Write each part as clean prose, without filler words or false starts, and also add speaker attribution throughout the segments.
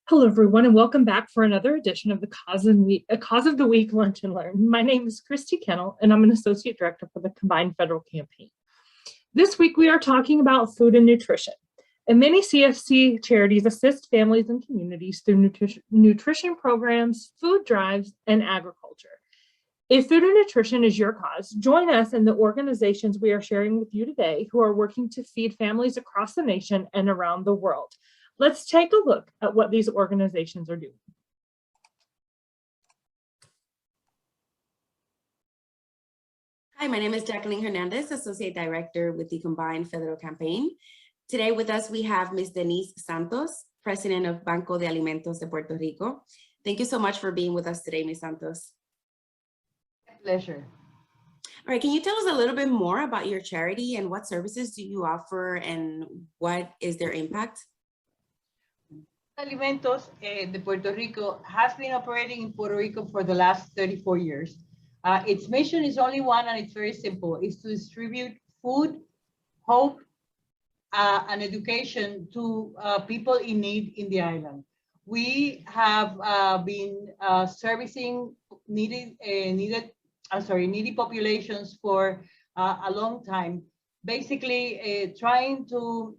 Speaker 1: Hello, everyone, and welcome back for another edition of the Cause of the Week Lunch and Learn. My name is Christy Kennel, and I'm an Associate Director for the Combined Federal Campaign. This week, we are talking about food and nutrition. And many CFC charities assist families and communities through nutrition programs, food drives, and agriculture. If food and nutrition is your cause, join us in the organizations we are sharing with you today who are working to feed families across the nation and around the world. Let's take a look at what these organizations are doing.
Speaker 2: Hi, my name is Jacqueline Hernandez, Associate Director with the Combined Federal Campaign. Today with us, we have Ms. Denise Santos, President of Banco de Alimentos de Puerto Rico. Thank you so much for being with us today, Ms. Santos.
Speaker 3: A pleasure.
Speaker 2: All right, can you tell us a little bit more about your charity and what services do you offer and what is their impact?
Speaker 3: Alimentos de Puerto Rico has been operating in Puerto Rico for the last 34 years. Its mission is only one, and it's very simple. It's to distribute food, hope, and education to people in need in the island. We have been servicing needy populations for a long time, basically trying to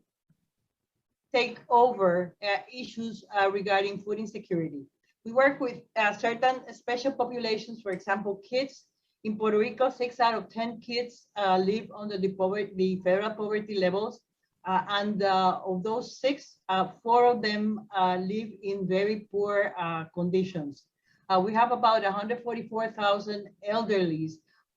Speaker 3: take over issues regarding food insecurity. We work with certain special populations, for example, kids. In Puerto Rico, 6 out of 10 kids live under the federal poverty levels. And of those 6, 4 of them live in very poor conditions. We have about 144,000 elderlies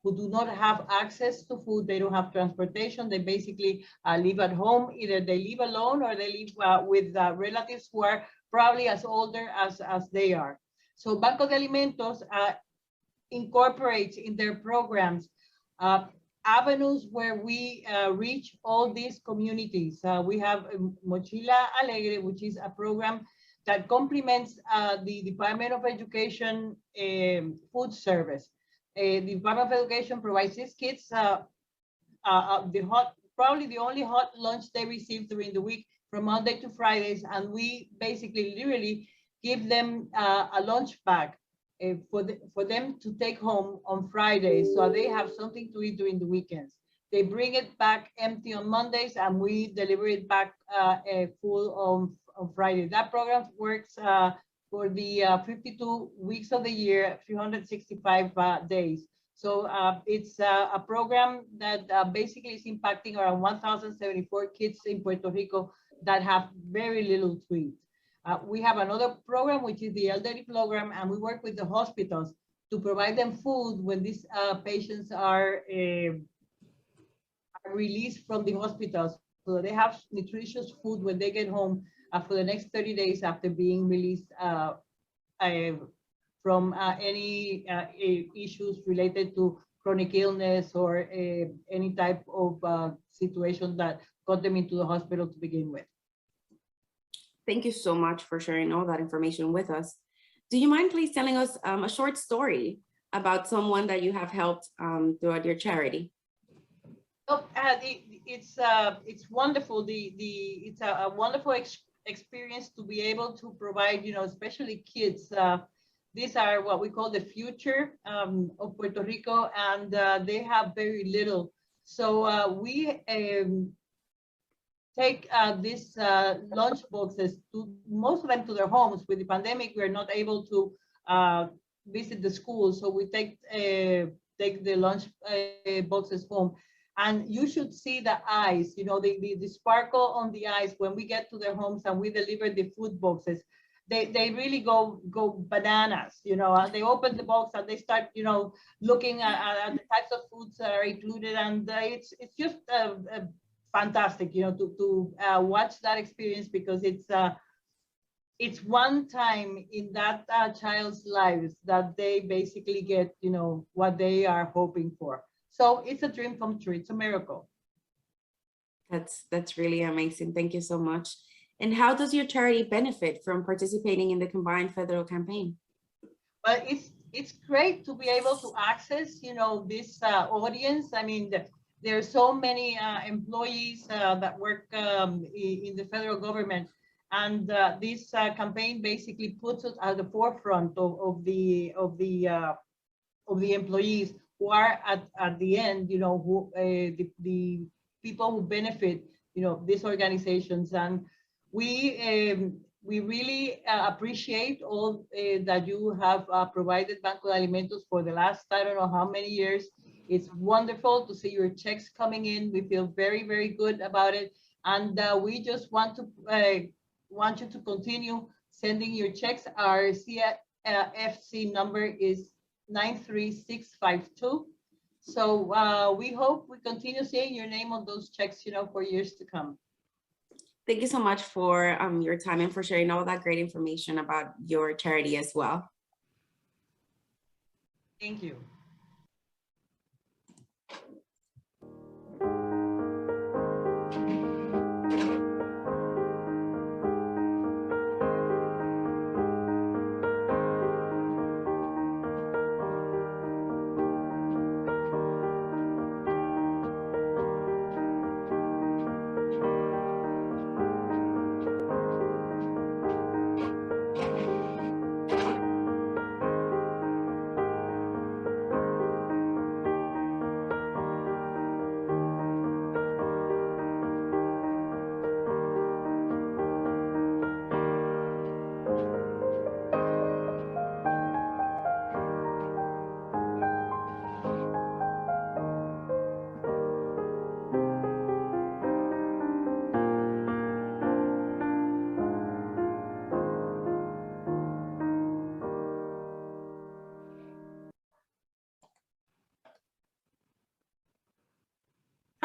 Speaker 3: who do not have access to food. They don't have transportation. They basically live at home. Either they live alone or they live with relatives who are probably as older as they are. So Banco de Alimentos incorporates in their programs avenues where we reach all these communities. We have Mochila Alegre, which is a program that complements the Department of Education food service. The Department of Education provides these kids probably the only hot lunch they receive during the week from Monday to Fridays, and we basically literally give them a lunch bag for them to take home on Fridays, so they have something to eat during the weekends. They bring it back empty on Mondays, and we deliver it back full on Friday. That program works for the 52 weeks of the year, 365 days. So it's a program that basically is impacting around 1,074 kids in Puerto Rico that have very little to eat. We have another program, which is the elderly program, and we work with the hospitals to provide them food when these patients are released from the hospitals, so they have nutritious food when they get home for the next 30 days after being released from any issues related to chronic illness or any type of situation that got them into the hospital to begin with.
Speaker 2: Thank you so much for sharing all that information with us. Do you mind please telling us a short story about someone that you have helped throughout your charity?
Speaker 3: Oh, it's wonderful. It's a wonderful experience to be able to provide, especially kids. These are what we call the future of Puerto Rico, and they have very little. So we take these lunch boxes, to most of them to their homes. With the pandemic, we're not able to visit the schools, so we take the lunch boxes home. And you should see the eyes, the sparkle on the eyes when we get to their homes and we deliver the food boxes. They really go bananas, they open the box and they start, looking at the types of foods that are included. And it's just fantastic, to watch that experience, because it's one time in that child's lives that they basically get, what they are hoping for. So it's a dream come true. It's a miracle.
Speaker 2: That's really amazing. Thank you so much. And how does your charity benefit from participating in the Combined Federal Campaign?
Speaker 3: Well, it's great to be able to access, this audience. I mean, there are so many employees that work in the federal government, And this campaign basically puts us at the forefront of the employees who are at the end, you know, who the people who benefit, you know, these organizations. And we really appreciate all that you have provided Banco de Alimentos for the last, I don't know how many years. It's wonderful to see your checks coming in. We feel very, very good about it. And we just want you to continue sending your checks. Our CFC number is 93652. So we hope we continue seeing your name on those checks, you know, for years to come.
Speaker 2: Thank you so much for your time and for sharing all that great information about your charity as well.
Speaker 3: Thank you.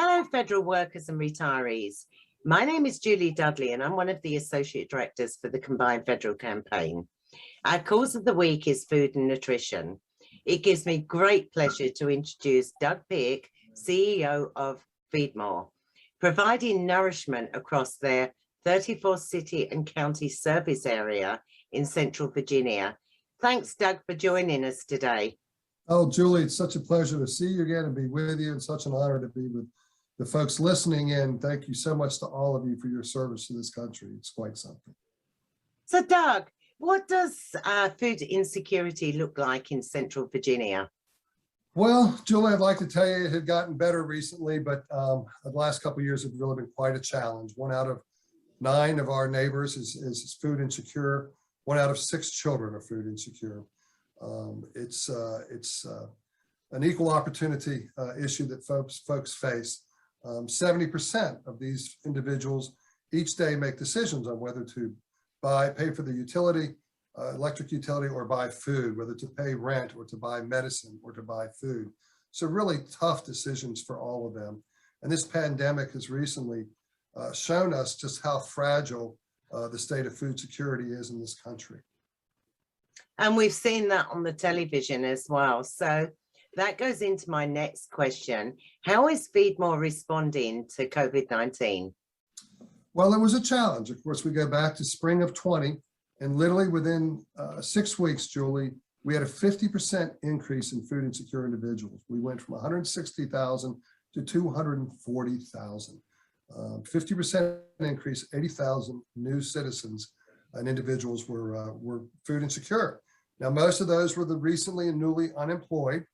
Speaker 4: Hello, federal workers and retirees. My name is Julie Dudley, and I'm one of the Associate Directors for the Combined Federal Campaign. Our cause of the week is food and nutrition. It gives me great pleasure to introduce Doug Peark, CEO of Feed More, providing nourishment across their 34 city and county service area in Central Virginia. Thanks, Doug, for joining us today.
Speaker 5: Oh, Julie, it's such a pleasure to see you again and be with you, and such an honor to be with the folks listening in. Thank you so much to all of you for your service to this country. It's quite something.
Speaker 4: So, Doug, what does food insecurity look like in Central Virginia?
Speaker 5: Well, Julie, I'd like to tell you it had gotten better recently, but the last couple of years have really been quite a challenge. 1 out of 9 of our neighbors is food insecure. 1 out of 6 children are food insecure. It's an equal opportunity issue that folks face. 70% of these individuals each day make decisions on whether to pay for the utility, electric utility, or buy food, whether to pay rent or to buy medicine or to buy food. So really tough decisions for all of them. And this pandemic has recently shown us just how fragile the state of food security is in this country.
Speaker 4: And we've seen that on the television as well. So that goes into my next question. How is Feed More responding to COVID-19?
Speaker 5: Well, it was a challenge. Of course, we go back to spring of 20, and literally within 6 weeks, Julie, we had a 50% increase in food insecure individuals. We went from 160,000 to 240,000. 50% increase, 80,000 new citizens and individuals were food insecure. Now, most of those were the recently and newly unemployed,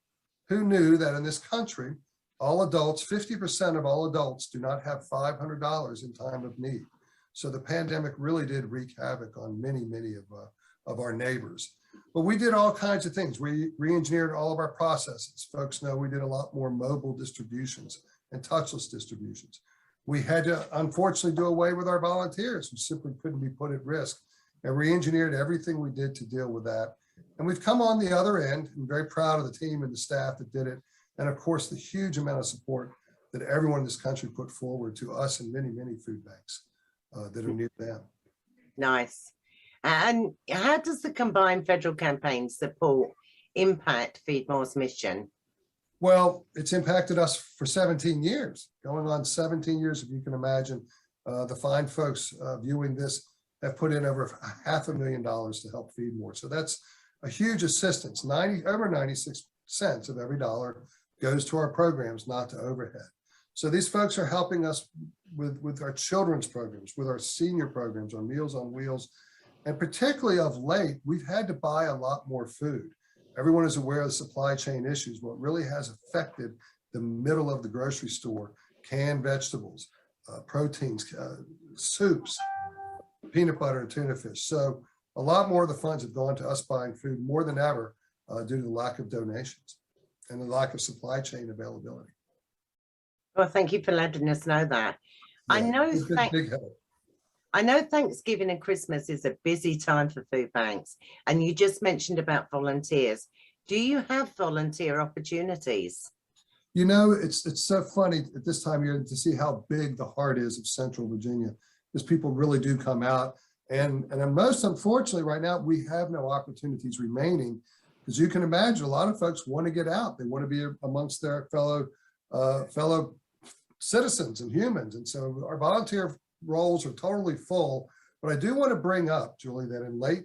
Speaker 5: who knew that in this country, all adults, 50% of all adults do not have $500 in time of need. So the pandemic really did wreak havoc on many of our neighbors. But we did all kinds of things. We re-engineered all of our processes. Folks know we did a lot more mobile distributions and touchless distributions. We had to, unfortunately, do away with our volunteers who simply couldn't be put at risk, and re-engineered everything we did to deal with that. And we've come on the other end. I'm very proud of the team and the staff that did it. And of course, the huge amount of support that everyone in this country put forward to us and many food banks that are near them.
Speaker 4: Nice. And how does the Combined Federal Campaign support impact Feed More's mission?
Speaker 5: Well, it's impacted us for 17 years, going on 17 years, if you can imagine. The fine folks viewing this have put in over $500,000 to help Feed More. So that's a huge assistance. Over 96 cents of every dollar goes to our programs, not to overhead. So these folks are helping us with our children's programs, with our senior programs, our Meals on Wheels. And particularly of late, we've had to buy a lot more food. Everyone is aware of the supply chain issues. What really has affected the middle of the grocery store, canned vegetables, proteins, soups, peanut butter and tuna fish. So a lot more of the funds have gone to us buying food more than ever due to the lack of donations and the lack of supply chain availability.
Speaker 4: Well, thank you for letting us know that.
Speaker 5: Yeah,
Speaker 4: I know
Speaker 5: it's been a big help.
Speaker 4: I know Thanksgiving and Christmas is a busy time for food banks, and you just mentioned about volunteers. Do you have volunteer opportunities?
Speaker 5: You know, it's so funny at this time of year to see how big the heart is of Central Virginia, because people really do come out. And most unfortunately right now, we have no opportunities remaining, because you can imagine a lot of folks want to get out. They want to be amongst their fellow citizens and humans. And so our volunteer roles are totally full. But I do want to bring up, Julie, that in late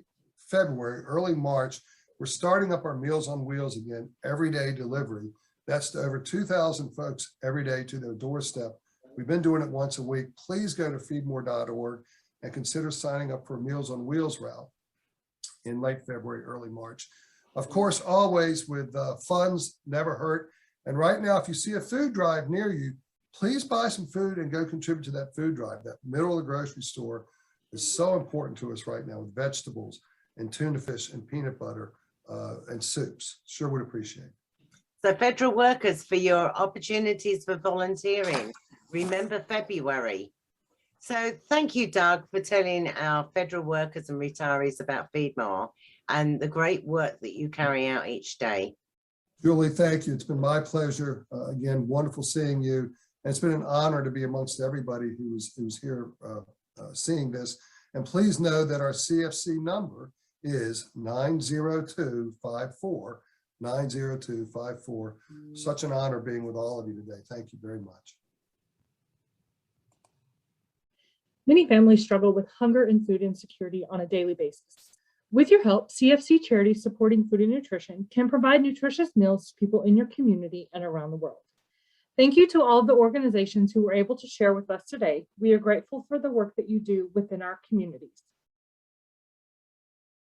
Speaker 5: February, early March, we're starting up our Meals on Wheels again, everyday delivery. That's to over 2,000 folks every day to their doorstep. We've been doing it once a week. Please go to feedmore.org and consider signing up for a Meals on Wheels route in late February, early March. Of course, always with funds never hurt. And right now, if you see a food drive near you, please buy some food and go contribute to that food drive. That middle of the grocery store is so important to us right now with vegetables and tuna fish and peanut butter and soups. Sure would appreciate it.
Speaker 4: So federal workers, for your opportunities for volunteering, remember February. So thank you, Doug, for telling our federal workers and retirees about Feedmore and the great work that you carry out each day.
Speaker 5: Julie, thank you. It's been my pleasure. Again, wonderful seeing you. And it's been an honor to be amongst everybody who's here seeing this. And please know that our CFC number is 90254. 90254. Such an honor being with all of you today. Thank you very much.
Speaker 1: Many families struggle with hunger and food insecurity on a daily basis. With your help, CFC Charities supporting food and nutrition can provide nutritious meals to people in your community and around the world. Thank you to all of the organizations who were able to share with us today. We are grateful for the work that you do within our communities.